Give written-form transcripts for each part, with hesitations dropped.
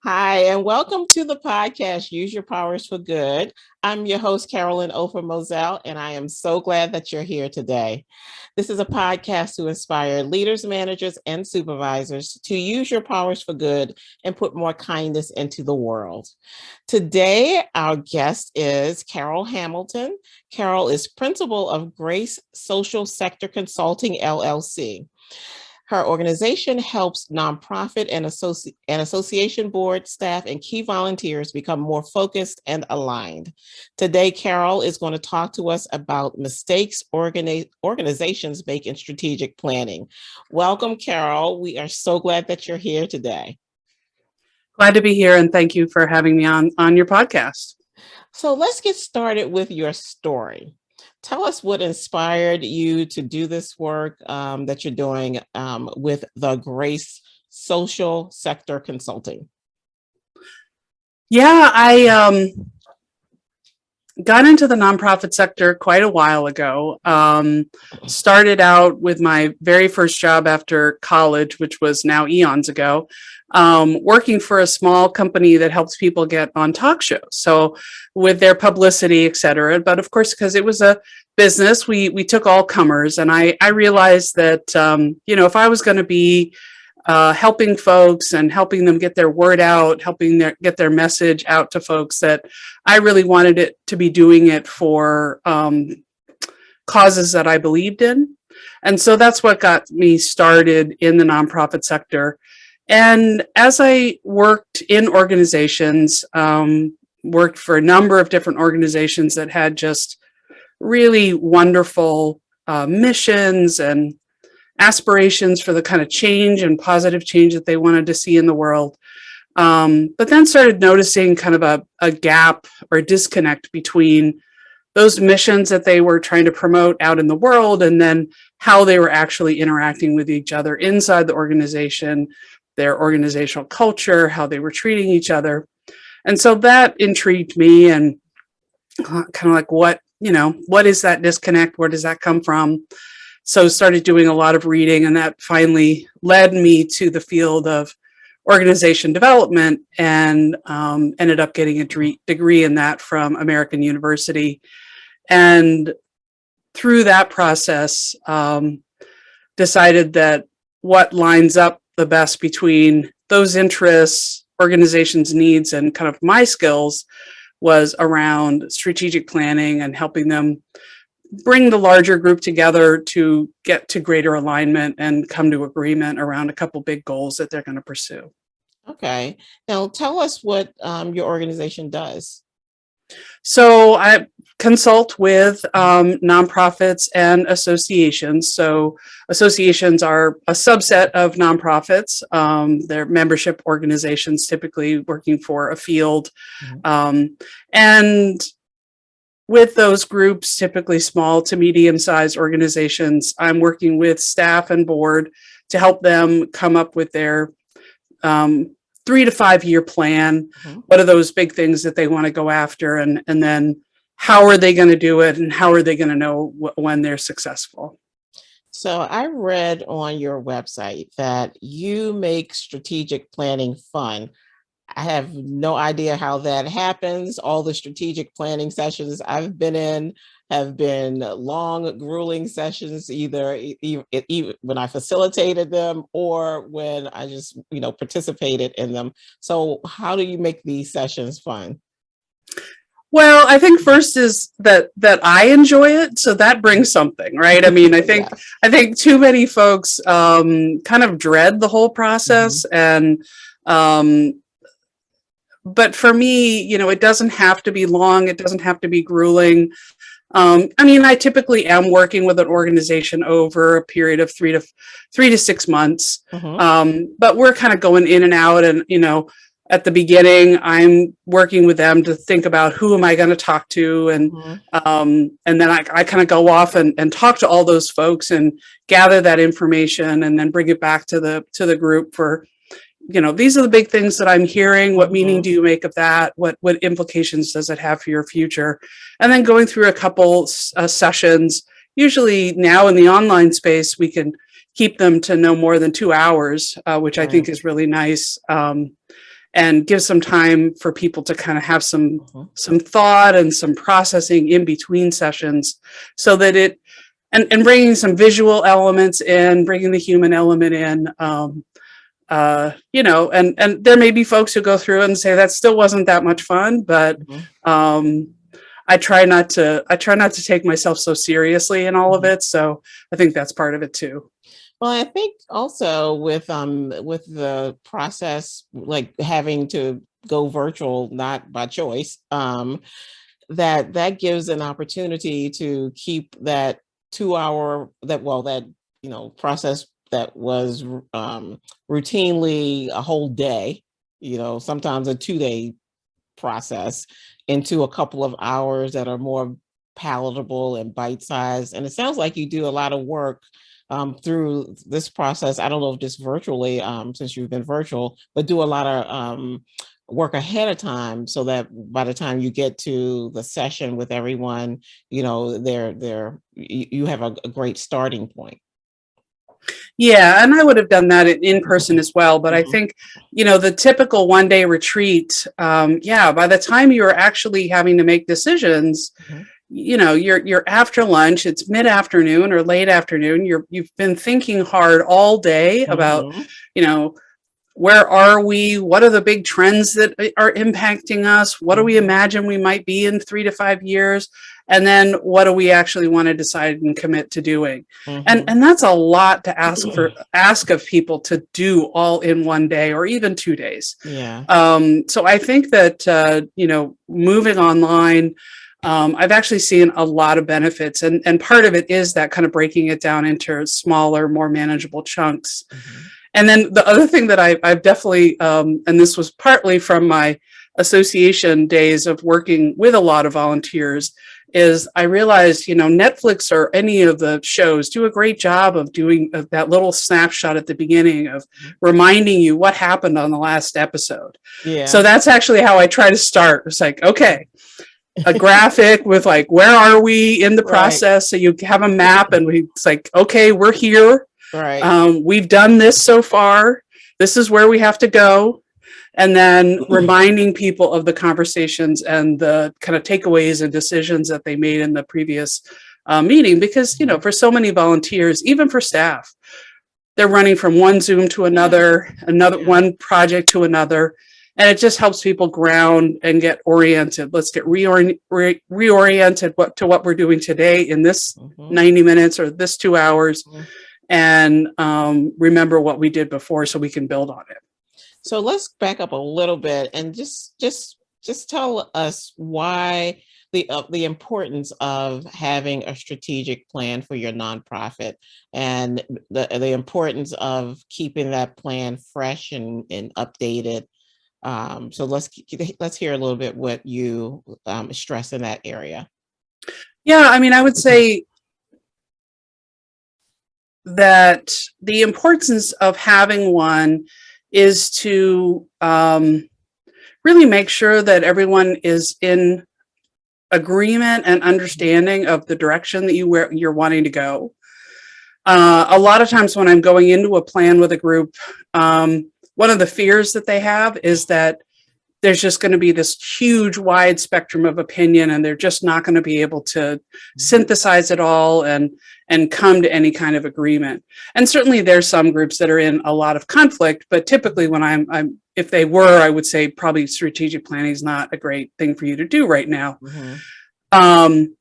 Hi, and welcome to the podcast, Use Your Powers for Good. I'm your host, Carolyn Ofer Moselle, and I am so glad that you're here today. This is a podcast to inspire leaders, managers, and supervisors to use your powers for good and put more kindness into the world. Today, our guest is Carol Hamilton. Carol is principal of Grace Social Sector Consulting, LLC. Her organization helps nonprofit and association board staff and key volunteers become more focused and aligned. Today, Carol is going to talk to us about mistakes organizations make in strategic planning. Welcome, Carol. We are so glad that you're here today. Glad to be here, and thank you for having me on your podcast. So let's get started with your story. Tell us what inspired you to do this work that you're doing with the Grace Social Sector Consulting. Yeah, I got into the nonprofit sector quite a while ago. Started out with my very first job after college, which was now eons ago, working for a small company that helps people get on talk shows. So with their publicity, et cetera. But of course, because it was a business, we took all comers. And I realized that, if I was going to be helping folks and helping them get their word out, get their message out to folks, that I really wanted it to be doing it for causes that I believed in. And so that's what got me started in the nonprofit sector. And as I worked in organizations, worked for a number of different organizations that had just really wonderful missions and aspirations for the kind of change and positive change that they wanted to see in the world. But then started noticing kind of a gap or disconnect between those missions that they were trying to promote out in the world and then how they were actually interacting with each other inside the organization, their organizational culture, how they were treating each other. And so that intrigued me, and kind of like, what is that disconnect? Where does that come from? So started doing a lot of reading, and that finally led me to the field of organization development, and ended up getting a degree in that from American University. And through that process, decided that what lines up the best between those interests, organizations' needs, and kind of my skills was around strategic planning and helping them bring the larger group together to get to greater alignment and come to agreement around a couple big goals that they're going to pursue. Okay. Now tell us what your organization does. So I consult with nonprofits and associations. So associations are a subset of nonprofits. They're membership organizations, typically working for a field. And with those groups, typically small to medium-sized organizations, I'm working with staff and board to help them come up with their 3 to 5 year plan. What are those big things that they want to go after? And then how are they going to do it? And how are they going to know when they're successful? So I read on your website that you make strategic planning fun. I have no idea how that happens. All the strategic planning sessions I've been in have been long, grueling sessions, either when I facilitated them or when I just, participated in them. So how do you make these sessions fun? Well, I think first is that I enjoy it, so that brings something, right? I mean, I think too many folks kind of dread the whole process, and but for me, it doesn't have to be long. It doesn't have to be grueling. I typically am working with an organization over a period of 3 to 6 months. But we're kind of going in and out, and, at the beginning, I'm working with them to think about who am I going to talk to, and then I kind of go off and talk to all those folks and gather that information, and then bring it back to the group for, these are the big things that I'm hearing. What meaning do you make of that? What implications does it have for your future? And then going through a couple sessions. Usually now in the online space, we can keep them to no more than 2 hours, which I think is really nice. and give some time for people to kind of have Mhm. some thought and some processing in between sessions, so that it and bringing some visual elements in, bringing the human element in. And there may be folks who go through and say that still wasn't that much fun, but Mhm. um, I try not to take myself so seriously in all of Mhm. it. So I think that's part of it too. Well, I think also with the process, like having to go virtual, not by choice, that gives an opportunity to keep that 2 hour that process that was routinely a whole day, sometimes a 2 day process, into a couple of hours that are more palatable and bite sized. And it sounds like you do a lot of work through this process. I don't know if just virtually, since you've been virtual, but do a lot of work ahead of time so that by the time you get to the session with everyone, you have a great starting point. Yeah, and I would have done that in person as well. But I Mhm. think, the typical 1 day retreat, yeah, by the time you're actually having to make decisions, Mhm. you're after lunch, it's mid-afternoon or late afternoon, you've been thinking hard all day about, Mhm. you know, where are we? What are the big trends that are impacting us? What do we Mhm. imagine we might be in 3 to 5 years? And then what do we actually want to decide and commit to doing? And Mhm. and that's a lot to ask of people to do all in 1 day or even 2 days. Yeah. So I think that moving online, I've actually seen a lot of benefits, and part of it is that kind of breaking it down into smaller, more manageable chunks. Mhm. And then the other thing that I've definitely, and this was partly from my association days of working with a lot of volunteers, is I realized, Netflix or any of the shows do a great job of doing that little snapshot at the beginning of Mhm. reminding you what happened on the last episode. So Yeah. that's actually how I try to start. It's like, okay, a graphic with like, where are we in the Right. process? So you have a map and it's like, okay, we're here. Right. We've done this so far. This is where we have to go. And then reminding people of the conversations and the kind of takeaways and decisions that they made in the previous meeting. Because, Mhm. for so many volunteers, even for staff, they're running from one Zoom to Yeah. another Yeah. one project to another. And it just helps people ground and get oriented. Let's get reoriented to what we're doing today in this Mhm. 90 minutes or this 2 hours, Mhm. and remember what we did before so we can build on it. So let's back up a little bit and just tell us why the importance of having a strategic plan for your nonprofit, and the importance of keeping that plan fresh and updated. So let's hear a little bit what you stress in that area. Yeah, I mean, I would say that the importance of having one is to really make sure that everyone is in agreement and understanding of the direction that you're wanting to go. A lot of times when I'm going into a plan with a group, one of the fears that they have is that there's just going to be this huge wide spectrum of opinion, and they're just not going to be able to Mhm. synthesize it all and come to any kind of agreement. And certainly there's some groups that are in a lot of conflict, but typically when I'm if they were, I would say probably strategic planning is not a great thing for you to do right now. Mhm. um,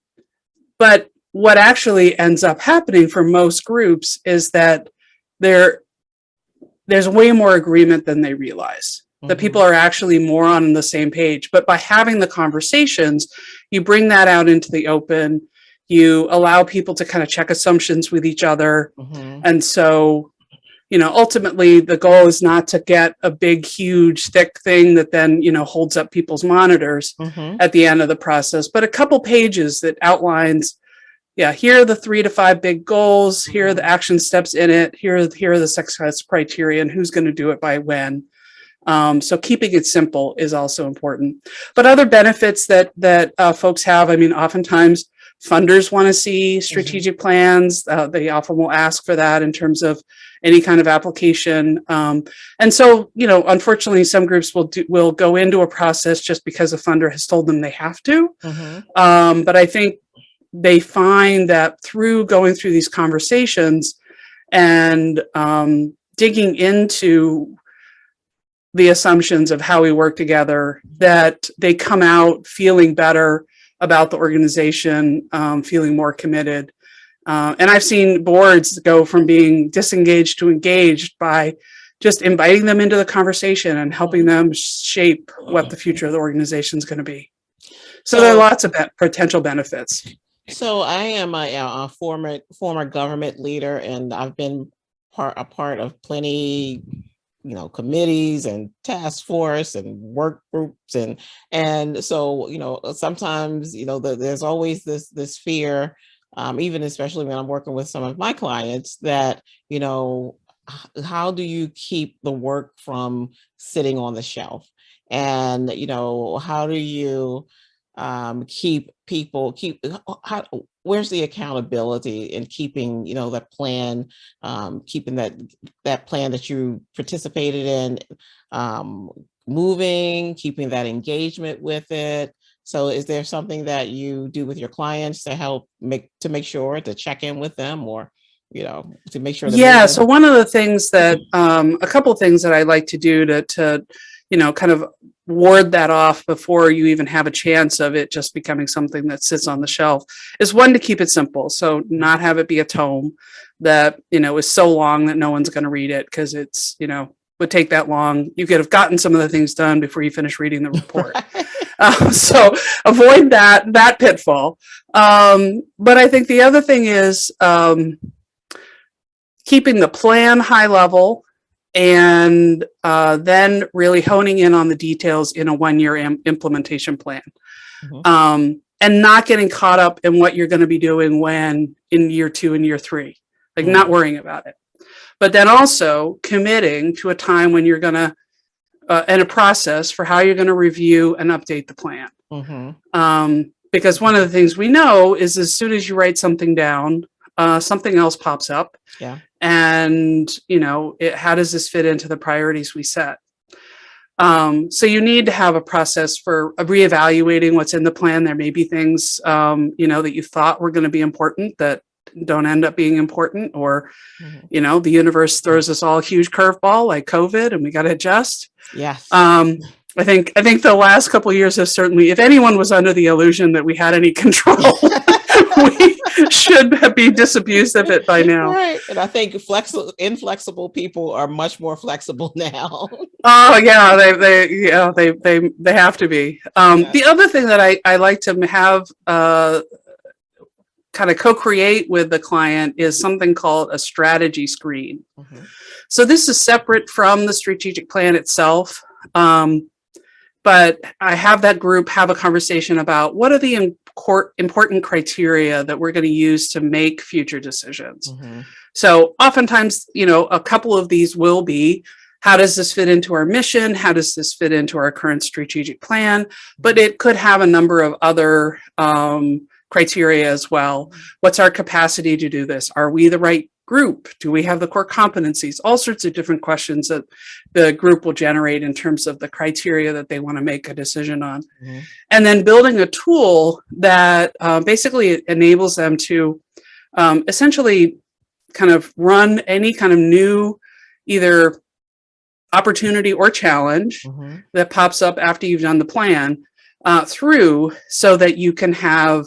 but what actually ends up happening for most groups is that there there's way more agreement than they realize. That people Mhm. are actually more on the same page. But by having the conversations, you bring that out into the open. You allow people to kind of check assumptions with each other. Mhm. And so, ultimately the goal is not to get a big, huge, thick thing that then, holds up people's monitors Mhm. at the end of the process, but a couple pages that outlines, yeah, here are the 3 to 5 big goals. Here are the Mhm. action steps in it. Here are the success criteria and who's going to do it by when. So keeping it simple is also important. But other benefits that folks have, I mean, oftentimes Funders want to see strategic plans. They often will ask for that in terms of any kind of application. And so, unfortunately, some groups will go into a process just because a funder has told them they have to. But I think they find that through going through these conversations and digging into the assumptions of how we work together, that they come out feeling better about the organization, feeling more committed. And I've seen boards go from being disengaged to engaged by just inviting them into the conversation and helping them shape what the future of the organization is going to be. So there are lots of potential benefits. So I am a former government leader, and I've been a part of plenty, committees and task force and work groups, and so sometimes there's always this fear, even especially when I'm working with some of my clients, that how do you keep the work from sitting on the shelf, and how do you where's the accountability in keeping that plan, keeping that plan that you participated in moving, keeping that engagement with it. So is there something that you do with your clients to help make sure to check in with them, or to make sure that so one of the things that a couple of things that I like to do to kind of ward that off before you even have a chance of it just becoming something that sits on the shelf is, one, to keep it simple. So not have it be a tome that, is so long that no one's going to read it, because it's, would take that long. You could have gotten some of the things done before you finish reading the report. So avoid that pitfall. But I think the other thing is keeping the plan high level, and then really honing in on the details in a 1-year implementation plan. And not getting caught up in what you're going to be doing when in year 2 and year 3, not worrying about it. But then also committing to a time when you're going to, and a process for how you're going to review and update the plan. Because one of the things we know is, as soon as you write something down, something else pops up. Yeah. And, how does this fit into the priorities we set? So you need to have a process for reevaluating what's in the plan. There may be things, that you thought were going to be important that don't end up being important, or, the universe throws us all a huge curveball like COVID, and we got to adjust. Yes. I think the last couple of years have certainly, if anyone was under the illusion that we had any control, we should be disabused of it by now. Right. And I think inflexible people are much more flexible now. Oh yeah, they have to be. The other thing that I like to have kind of co-create with the client is something called a strategy screen. So this is separate from the strategic plan itself. But I have that group have a conversation about what are the important criteria that we're going to use to make future decisions. So oftentimes, a couple of these will be, how does this fit into our mission? How does this fit into our current strategic plan? But it could have a number of other criteria as well. What's our capacity to do this? Are we the right group? Do we have the core competencies? All sorts of different questions that the group will generate in terms of the criteria that they want to make a decision on. And then building a tool that basically enables them to essentially kind of run any kind of new either opportunity or challenge that pops up after you've done the plan through, so that you can have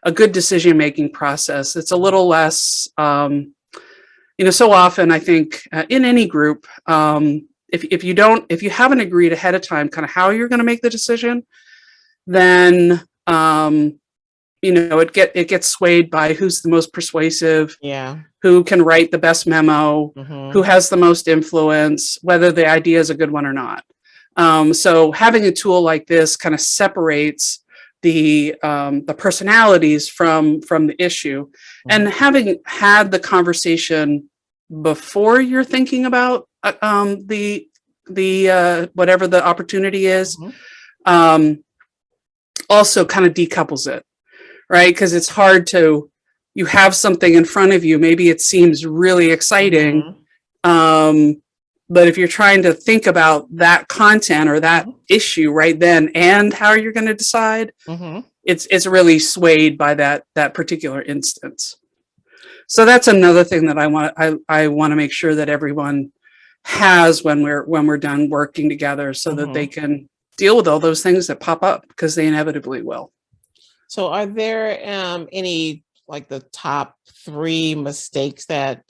a good decision-making process. It's a little less, so often I think in any group, if you haven't agreed ahead of time kind of how you're going to make the decision, then it gets swayed by who's the most persuasive, who can write the best memo, who has the most influence, whether the idea is a good one or not. So having a tool like this kind of separates the personalities from the issue, and having had the conversation before you're thinking about the whatever the opportunity is, also kind of decouples it, right? Because it's hard to, you have something in front of you. Maybe it seems really exciting. Um, but if you're trying to think about that content or that issue right then and how you're going to decide, it's really swayed by that particular instance. So that's another thing that I want to make sure that everyone has when we're done working together, so that they can deal with all those things that pop up, because they inevitably will. So are there any, like, the top 3 mistakes that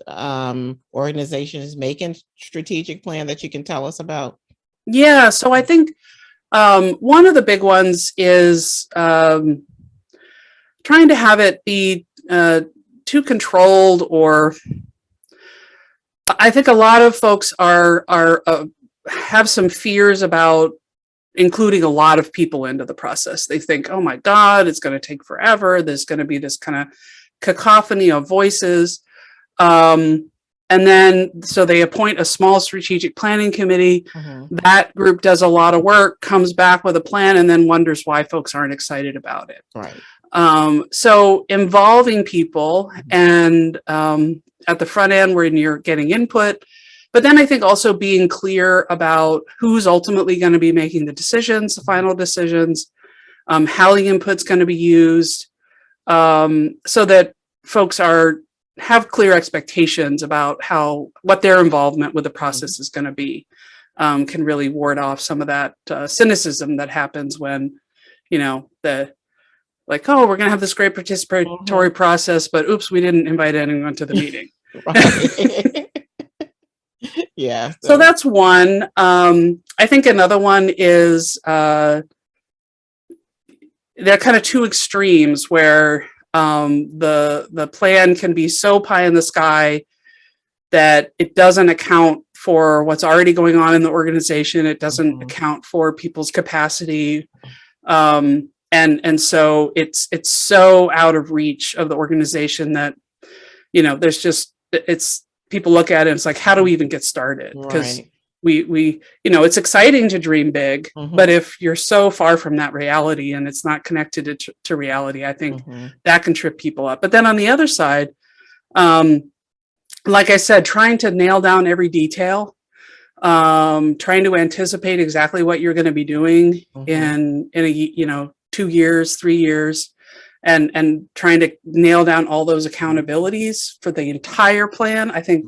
organizations make in strategic plan that you can tell us about? Yeah, so I think one of the big ones is trying to have it be too controlled, or I think a lot of folks are have some fears about including a lot of people into the process. They think, oh my God, it's going to take forever. There's going to be this kind of cacophony of voices. And then, so they appoint a small strategic planning committee. That group does a lot of work, comes back with a plan, and then wonders why folks aren't excited about it. Right. So involving people, and at the front end when you're getting input, but then I think also being clear about who's ultimately going to be making the decisions, the final decisions, how the input's going to be used, so that folks have clear expectations about what their involvement with the process is going to be, can really ward off some of that cynicism that happens when, like, oh, we're going to have this great participatory process, but oops, we didn't invite anyone to the meeting. Yeah. So that's one. I think another one is there are kind of two extremes where the plan can be so pie in the sky that it doesn't account for what's already going on in the organization. It doesn't account for people's capacity. And so it's so out of reach of the organization that, there's just, people look at it and it's like, how do we even get started? Because we it's exciting to dream big, but if you're so far from that reality and it's not connected to reality, I think that can trip people up. But then on the other side, like I said, trying to nail down every detail, trying to anticipate exactly what you're going to be doing in a 2 years, 3 years, and trying to nail down all those accountabilities for the entire plan. I think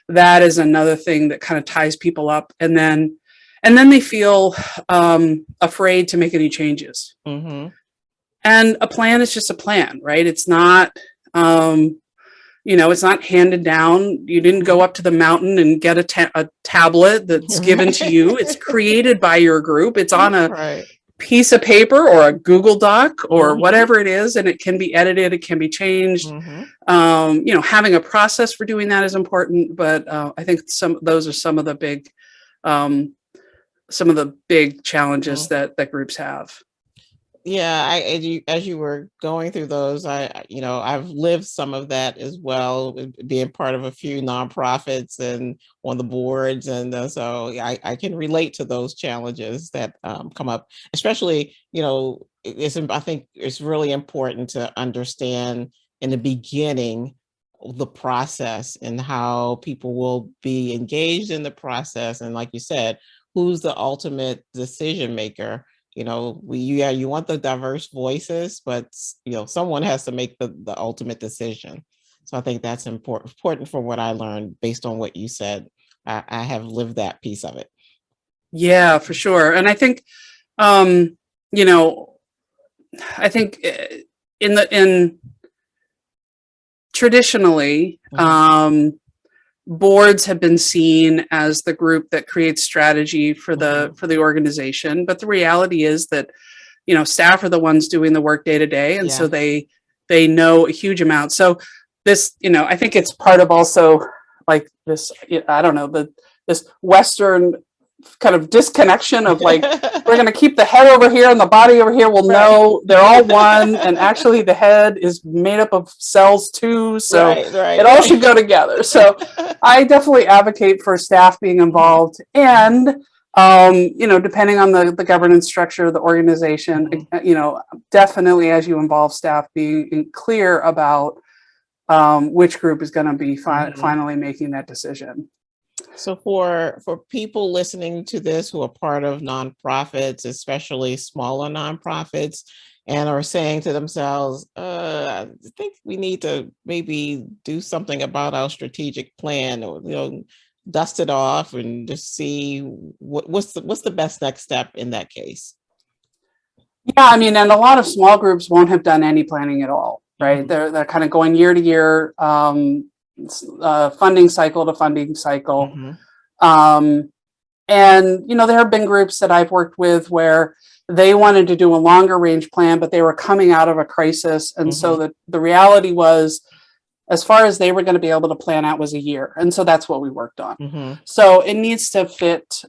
that is another thing that kind of ties people up, and then they feel afraid to make any changes. And a plan is just a plan, right? It's not, it's not handed down. You didn't go up to the mountain and get a tablet that's given to you. It's created by your group. It's on a piece of paper or a Google Doc or whatever it is, and it can be edited, it can be changed. Having a process for doing that is important, but I think those are some of the big challenges that groups have. Yeah, as you were going through those, I've lived some of that as well, being part of a few nonprofits and on the boards, and so I can relate to those challenges that come up. Especially, I think it's really important to understand in the beginning the process and how people will be engaged in the process, and like you said, who's the ultimate decision maker. You want the diverse voices, but someone has to make the ultimate decision. So I think that's important from what I learned based on what you said. I have lived that piece of it. Yeah, for sure. And I think, I think in traditionally, boards have been seen as the group that creates strategy for the organization, but the reality is that staff are the ones doing the work day to day, and so they know a huge amount. So this, I think it's part of also like this, I don't know, this Western kind of disconnection of like, we're going to keep the head over here and the body over here. We'll know they're all one, and actually the head is made up of cells too, so it all should go together. So I definitely advocate for staff being involved, and Depending on the governance structure of the organization, definitely as you involve staff, being clear about which group is going to be finally making that decision. So for people listening to this who are part of nonprofits, especially smaller nonprofits, and are saying to themselves, I think we need to maybe do something about our strategic plan, or dust it off and just see what's the best next step in that case. Yeah, I mean, and a lot of small groups won't have done any planning at all, right? They're kind of going year to year, funding cycle to funding cycle. And there have been groups that I've worked with where they wanted to do a longer range plan, but they were coming out of a crisis. And so the reality was, as far as they were going to be able to plan out, was a year. And so that's what we worked on. So it needs to fit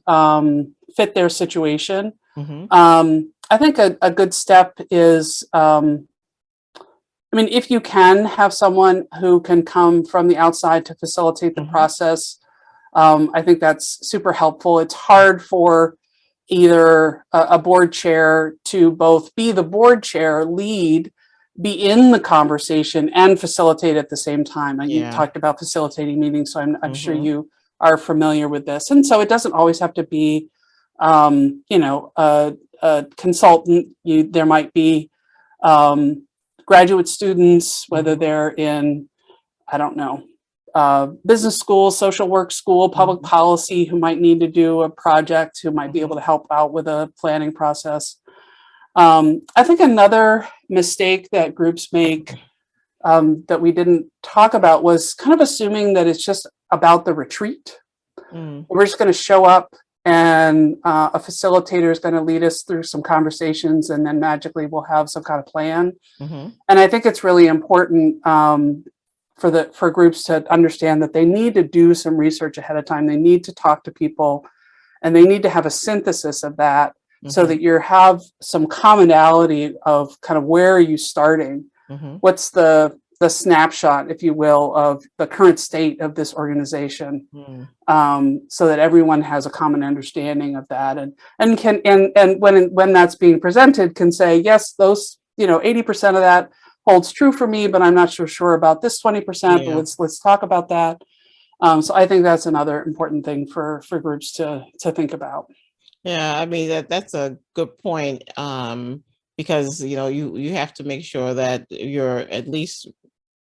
their situation. I think a good step is, if you can have someone who can come from the outside to facilitate the process, I think that's super helpful. It's hard for either a board chair to both be the board chair, lead, be in the conversation, and facilitate at the same time. And you talked about facilitating meetings, so I'm sure you are familiar with this. And so it doesn't always have to be, a consultant. There might be graduate students, whether they're in, I don't know, business school, social work school, public policy, who might need to do a project, who might be able to help out with a planning process. I think another mistake that groups make that we didn't talk about was kind of assuming that it's just about the retreat. We're just going to show up and a facilitator is going to lead us through some conversations, and then magically we'll have some kind of plan. And I think it's really important for groups to understand that they need to do some research ahead of time. They need to talk to people, and they need to have a synthesis of that so that you have some commonality of kind of where are you starting? What's the snapshot, if you will, of the current state of this organization, so that everyone has a common understanding of that, and when that's being presented, can say, yes, those 80% of that holds true for me, but I'm not so sure about this 20%. But let's talk about that. So I think that's another important thing for groups to think about. Yeah, I mean that's a good point, because you have to make sure that you're at least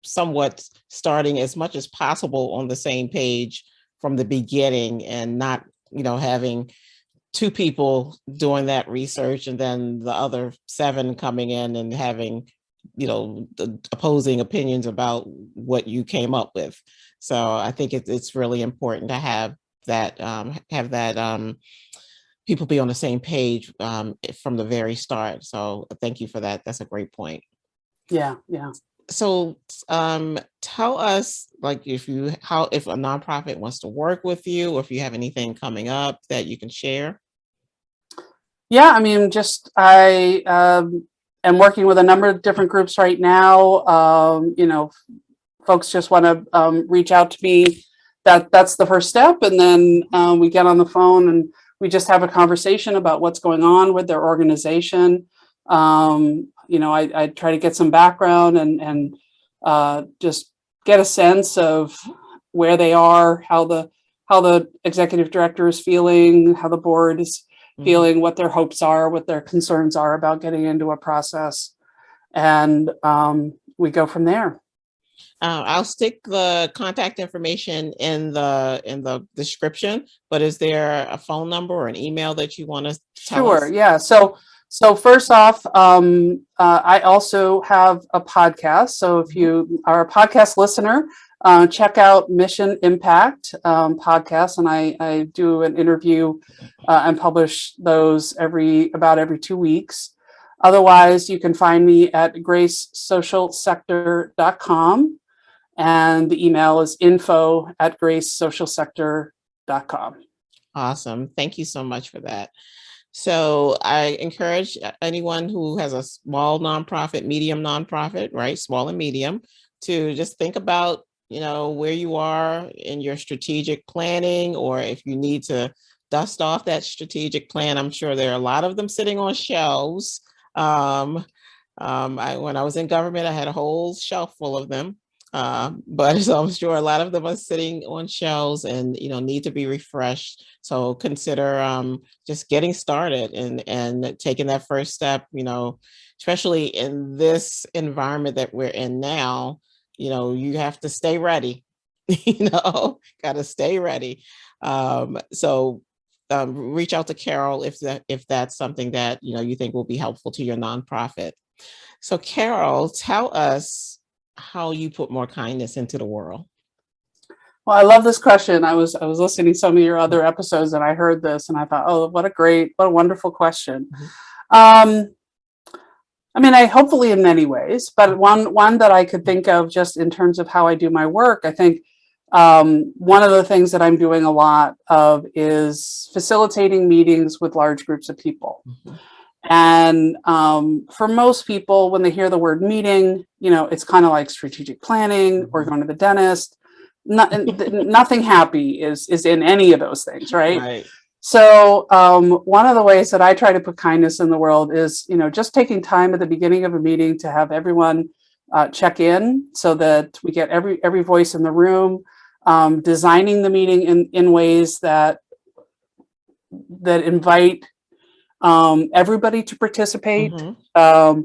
somewhat starting as much as possible on the same page from the beginning, and not having two people doing that research and then the other 7 coming in and having the opposing opinions about what you came up with. So I think it's really important to have that people be on the same page from the very start. So thank you for that. That's a great point. Yeah. So tell us, like, if a nonprofit wants to work with you, or if you have anything coming up that you can share. Yeah, I mean, I am working with a number of different groups right now. Folks just want to reach out to me. That's the first step, and then we get on the phone and we just have a conversation about what's going on with their organization. I try to get some background and just get a sense of where they are, how the executive director is feeling, how the board is feeling, what their hopes are, what their concerns are about getting into a process, and we go from there. I'll stick the contact information in the description, but is there a phone number or an email that you want to tell us? Sure. Yeah. So first off, I also have a podcast. So if you are a podcast listener, check out Mission Impact podcast, and I do an interview and publish those about every 2 weeks. Otherwise, you can find me at gracesocialsector.com. And the email is info@gracesocialsector.com. Awesome. Thank you so much for that. So I encourage anyone who has a small nonprofit, medium nonprofit, right? Small and medium, to just think about, where you are in your strategic planning, or if you need to dust off that strategic plan. I'm sure there are a lot of them sitting on shelves. When I was in government, I had a whole shelf full of them. But so I'm sure a lot of them are sitting on shelves and need to be refreshed. So consider just getting started and taking that first step. Especially in this environment that we're in now. You have to stay ready. Got to stay ready. So reach out to Carol if that's something that you think will be helpful to your nonprofit. So Carol, tell us how you put more kindness into the world. Well, I love this question. I was listening to some of your other episodes and I heard this and I thought, oh, what a wonderful question. Mm-hmm. I mean, hopefully in many ways, but one that I could think of just in terms of how I do my work, I think one of the things that I'm doing a lot of is facilitating meetings with large groups of people. Mm-hmm. And for most people, when they hear the word meeting, it's kind of like strategic planning or going to the dentist. Nothing happy is in any of those things, right? Right. So one of the ways that I try to put kindness in the world is, just taking time at the beginning of a meeting to have everyone check in so that we get every voice in the room, designing the meeting in ways that invite everybody to participate. Mm-hmm.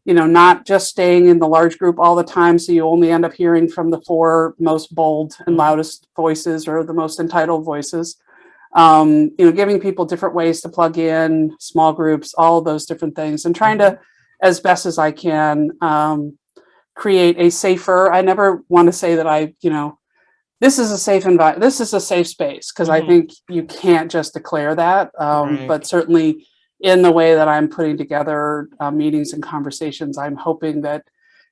Not just staying in the large group all the time, so you only end up hearing from the 4 most bold and loudest voices or the most entitled voices. Giving people different ways to plug in, small groups, all of those different things, and trying to, as best as I can, create a safer. I never want to say that this is a safe environment. This is a safe space, because I think you can't just declare that. Right. But certainly, in the way that I'm putting together meetings and conversations, I'm hoping that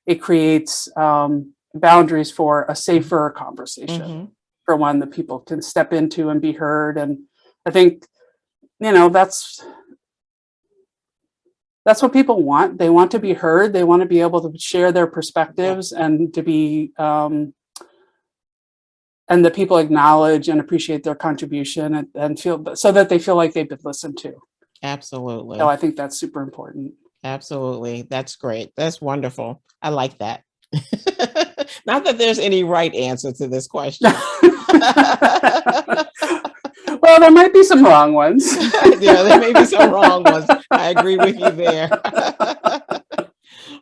it creates boundaries for a safer conversation. Mm-hmm. For one that people can step into and be heard. And I think, that's what people want. They want to be heard. They want to be able to share their perspectives and to be, and that people acknowledge and appreciate their contribution and feel so that they feel like they've been listened to. Absolutely. So I think that's super important. Absolutely. That's great. That's wonderful. I like that. Not that there's any right answer to this question. Well, there might be some wrong ones. Yeah, there may be some wrong ones. I agree with you there.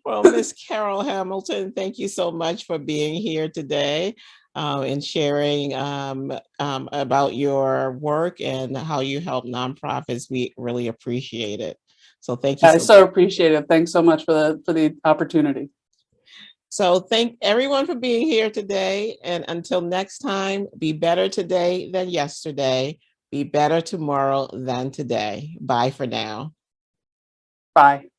Well, Miss Carol Hamilton, thank you so much for being here today and sharing about your work and how you help nonprofits. We really appreciate it. So thank you. I so appreciate it. Thanks so much for the opportunity. So thank everyone for being here today. And until next time, be better today than yesterday. Be better tomorrow than today. Bye for now. Bye.